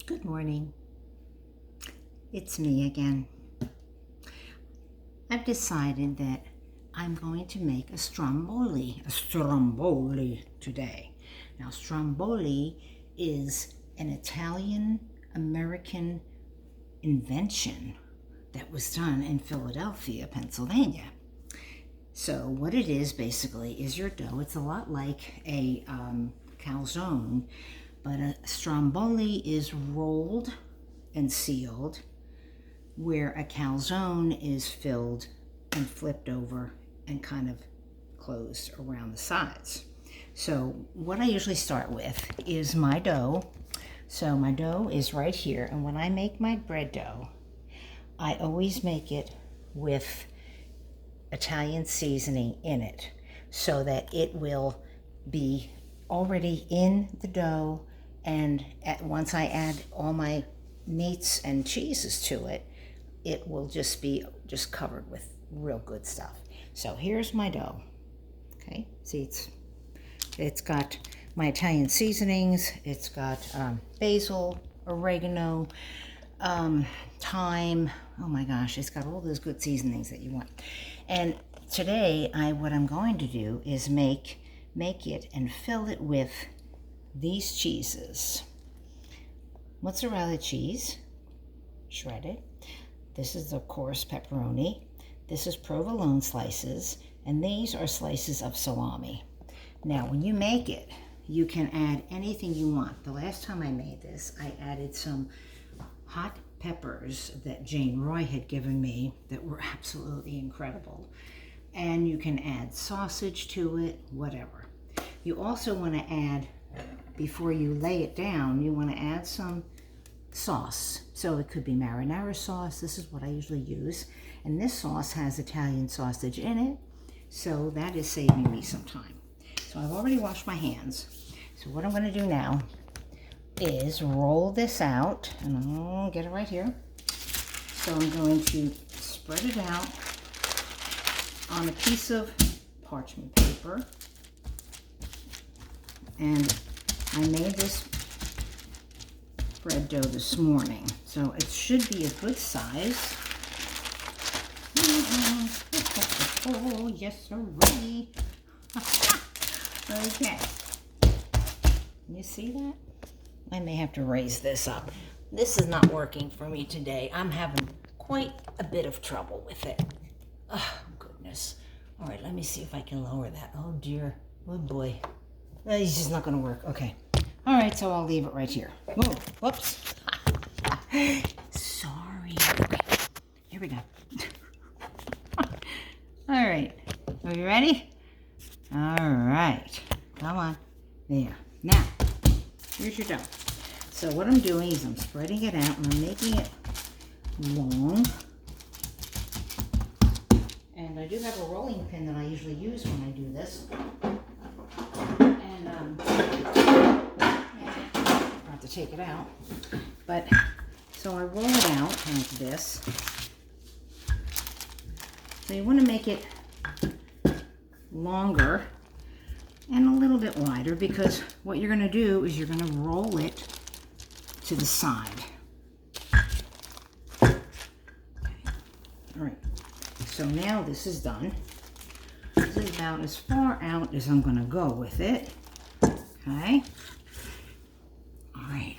Good morning. It's me again. I've decided that I'm going to make a stromboli today. Now, stromboli is an Italian-American invention that was done in Philadelphia, Pennsylvania. So what it is basically is your dough. It's a lot like a calzone, but a stromboli is rolled and sealed, where a calzone is filled and flipped over and kind of closed around the sides. So what I usually start with is my dough. So my dough is right here, and when I make my bread dough, I always make it with Italian seasoning in it so that it will be already in the dough, and once I add all my meats and cheeses to it, it will just be covered with real good stuff. So here's my dough. Okay, see, it's got my Italian seasonings. It's got basil, oregano, thyme. Oh my gosh, it's got all those good seasonings that you want. And today, what I'm going to do is make it and fill it with these cheeses. Mozzarella cheese, shredded. This is, of course, pepperoni. This is provolone slices, and these are slices of salami. Now, when you make it, you can add anything you want. The last time I made this, I added some hot peppers that Jane Roy had given me that were absolutely incredible. And you can add sausage to it, whatever. You also want to add, before you lay it down, you want to add some sauce. So it could be marinara sauce. This is what I usually use. And this sauce has Italian sausage in it, so that is saving me some time. So I've already washed my hands. So what I'm going to do now is roll this out, and I'll get it right here. So I'm going to spread it out on a piece of parchment paper. And I made this bread dough this morning, so it should be a good size. Oh, yes, sirree. Okay. You see that? I may have to raise this up. This is not working for me today. I'm having quite a bit of trouble with it. Oh, goodness. All right, let me see if I can lower that. Oh, dear. Oh, boy. It's just not going to work. Okay. All right, so I'll leave it right here. Whoa, whoops. Sorry. Okay, here we go. All right. Are you ready? All right. Come on. There. Now, here's your dough. So what I'm doing is I'm spreading it out, and I'm making it long. And I do have a rolling pin that I usually use when I do this. And I have to take it out. But so I roll it out like this. So you want to make it longer and a little bit wider, because what you're going to do is you're going to roll it to the side. Okay. All right. So now this is done. This is about as far out as I'm going to go with it. Okay. All right.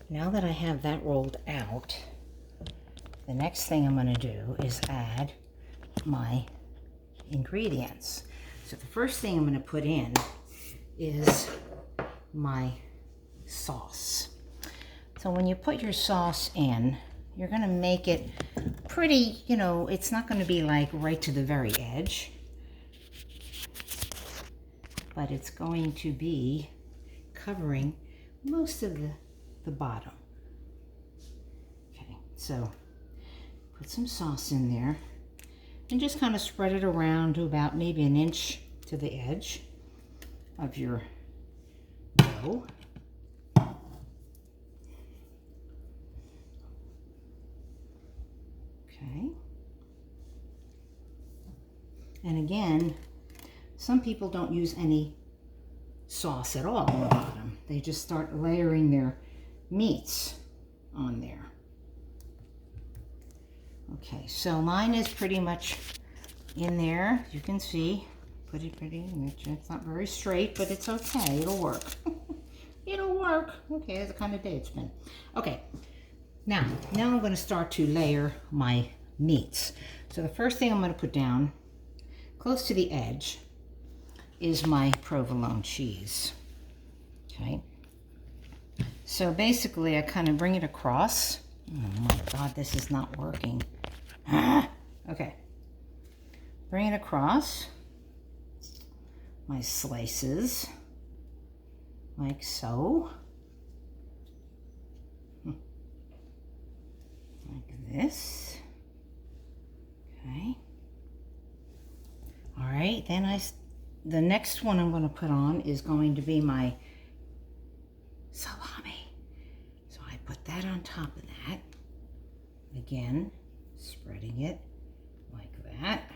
Now that I have that rolled out, the next thing I'm going to do is add my ingredients. So the first thing I'm going to put in is my sauce. So when you put your sauce in, you're going to make it pretty, it's not going to be like right to the very edge, but it's going to be covering most of the bottom. Okay, so put some sauce in there and just kind of spread it around to about maybe an inch to the edge of your dough. Okay. And again, some people don't use any sauce at all on the bottom. They just start layering their meats on there. Okay, so mine is pretty much in there. You can see, put it pretty much. It's not very straight, but it's okay. It'll work. It'll work. Okay, that's the kind of day it's been. Okay, now I'm going to start to layer my meats. So the first thing I'm going to put down, close to the edge, is my provolone cheese. Okay. So basically I kind of bring it across. Oh my God, this is not working. Okay. Bring it across my slices, like so. Like this. Okay. All right, then the next one I'm going to put on is going to be my salami. So I put that on top of that. Again, spreading it like that.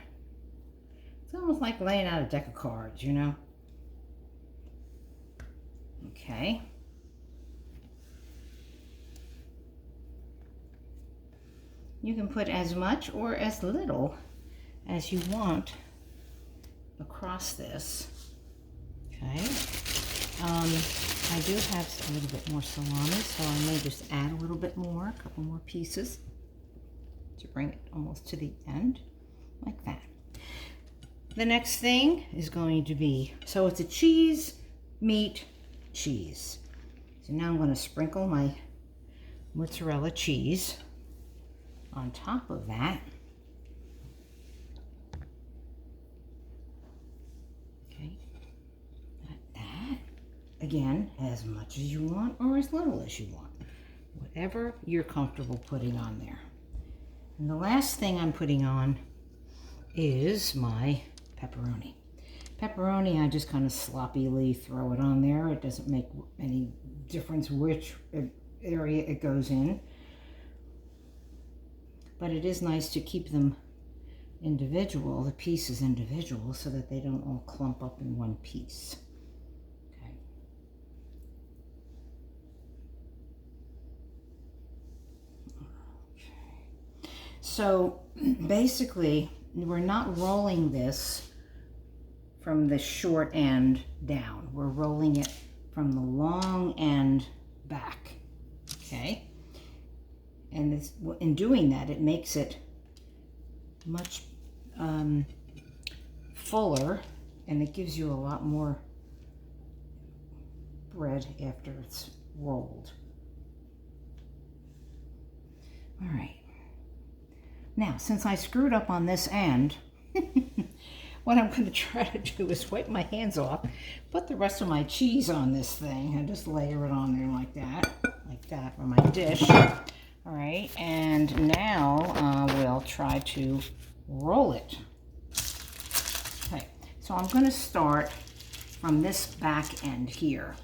It's almost like laying out a deck of cards, you know? Okay. You can put as much or as little as you want across this. Okay. I do have a little bit more salami, so I may just add a little bit more, a couple more pieces to bring it almost to the end, like that. The next thing is going to be, so it's a cheese, meat, cheese. So now I'm going to sprinkle my mozzarella cheese on top of that. Okay, like that. Again, as much as you want or as little as you want. Whatever you're comfortable putting on there. And the last thing I'm putting on is my pepperoni. Pepperoni, I just kind of sloppily throw it on there. It doesn't make any difference which area it goes in. But it is nice to keep them individual, the pieces individual, so that they don't all clump up in one piece. Okay. Okay. So basically, we're not rolling this from the short end down. We're rolling it from the long end back. Okay. And in doing that, it makes it much fuller, and it gives you a lot more bread after it's rolled. All right. Now, since I screwed up on this end, what I'm going to try to do is wipe my hands off, put the rest of my cheese on this thing, and just layer it on there like that for my dish. All right, and now we'll try to roll it. Okay, so I'm going to start from this back end here.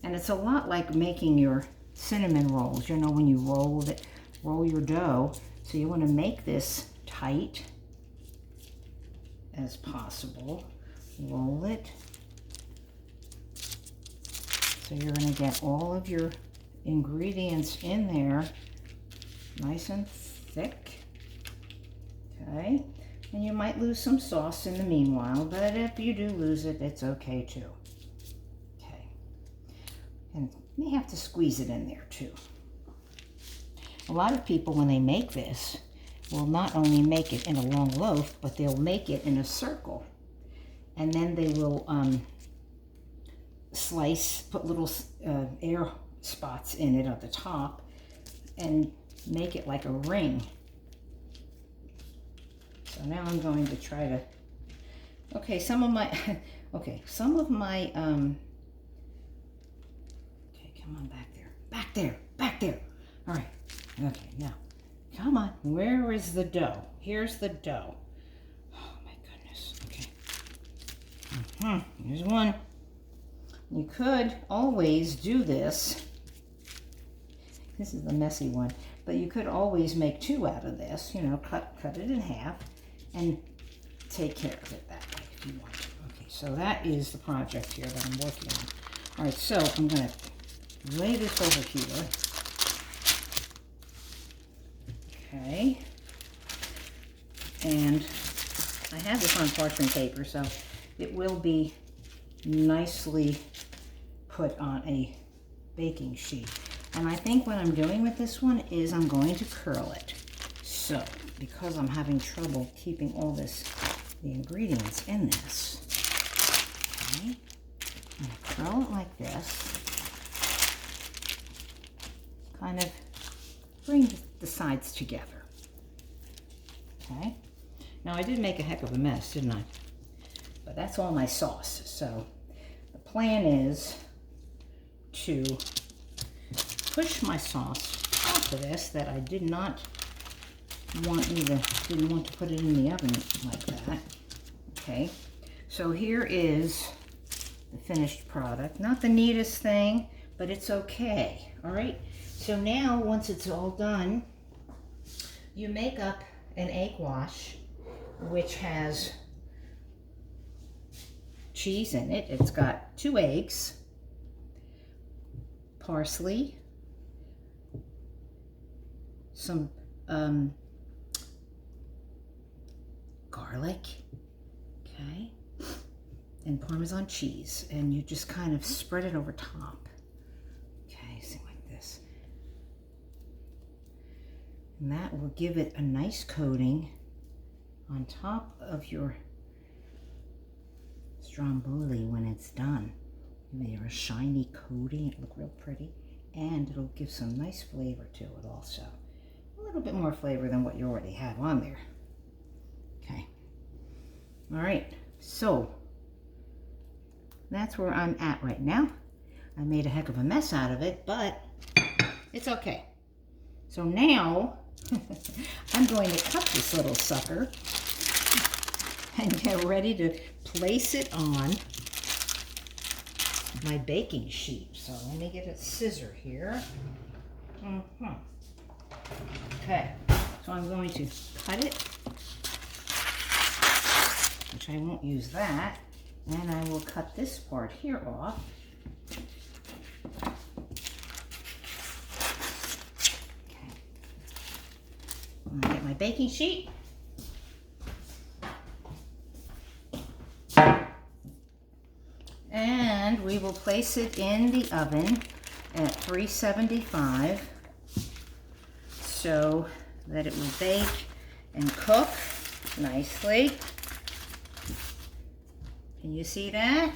And it's a lot like making your cinnamon rolls. You know, when you roll your dough. So you want to make this tight as possible. Roll it. So you're going to get all of your ingredients in there nice and thick. Okay. And you might lose some sauce in the meanwhile, but if you do lose it, it's okay too. Okay. And you may have to squeeze it in there too. A lot of people, when they make this, will not only make it in a long loaf, but they'll make it in a circle. And then they will slice, put little air spots in it at the top, and make it like a ring. So now I'm going to try to, okay, some of my, okay, come on back there. All right, okay, now, come on, where is the dough? Here's the dough. Oh my goodness, okay. Here's one. You could always do this. This is the messy one, but you could always make two out of this, you know, cut it in half and take care of it that way if you want to. Okay, so that is the project here that I'm working on. All right, so I'm going to lay this over here. Okay. And I have this on parchment paper, so it will be nicely put on a baking sheet. And I think what I'm doing with this one is I'm going to curl it. So, because I'm having trouble keeping all the ingredients in this, okay, I'm going to curl it like this. Kind of bring the sides together. Okay. Now I did make a heck of a mess, didn't I? But that's all my sauce. So the plan is to push my sauce onto this that I didn't want to put it in the oven like that. Okay. So here is the finished product. Not the neatest thing, but it's okay. All right. So now once it's all done, you make up an egg wash, which has cheese in it. It's got 2 eggs, parsley, some garlic, okay, and Parmesan cheese. And you just kind of spread it over top. Okay, something like this. And that will give it a nice coating on top of your Stromboli when it's done. They're a shiny coating, it'll look real pretty, and it'll give some nice flavor to it also. A little bit more flavor than what you already have on there. Okay. All right, so that's where I'm at right now. I made a heck of a mess out of it, but it's okay. So now I'm going to cut this little sucker and get ready to place it on my baking sheet. So let me get a scissor here. Okay, so I'm going to cut it, which I won't use that, and I will cut this part here off. Okay, I'm gonna get my baking sheet. And we will place it in the oven at 375 so that it will bake and cook nicely. Can you see that?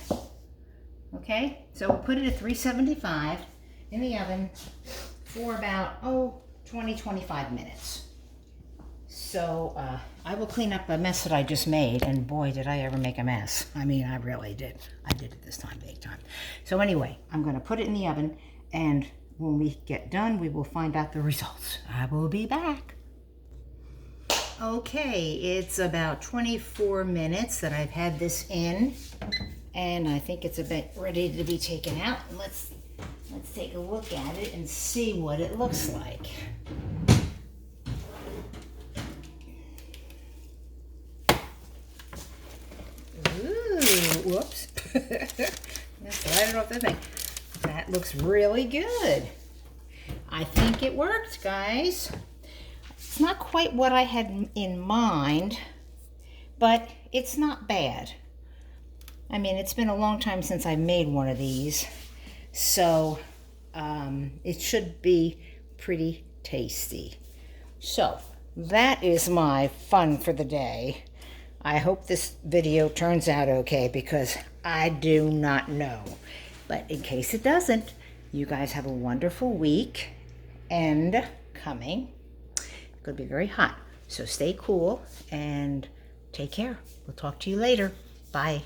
Okay, so we'll put it at 375 in the oven for about, 20-25 minutes. So I will clean up the mess that I just made, and boy, did I ever make a mess. I mean, I really did. I did it this time, big time. So anyway, I'm going to put it in the oven, and when we get done, we will find out the results. I will be back. Okay, it's about 24 minutes that I've had this in, and I think it's a bit ready to be taken out. And let's take a look at it and see what it looks like. Whoops. Just slide it off the thing. That looks really good. I think it worked, guys. It's not quite what I had in mind, but it's not bad. I mean, it's been a long time since I made one of these, so it should be pretty tasty. So that is my fun for the day. I hope this video turns out okay, because I do not know. But in case it doesn't, you guys have a wonderful week and coming. It's going to be very hot, so stay cool and take care. We'll talk to you later. Bye.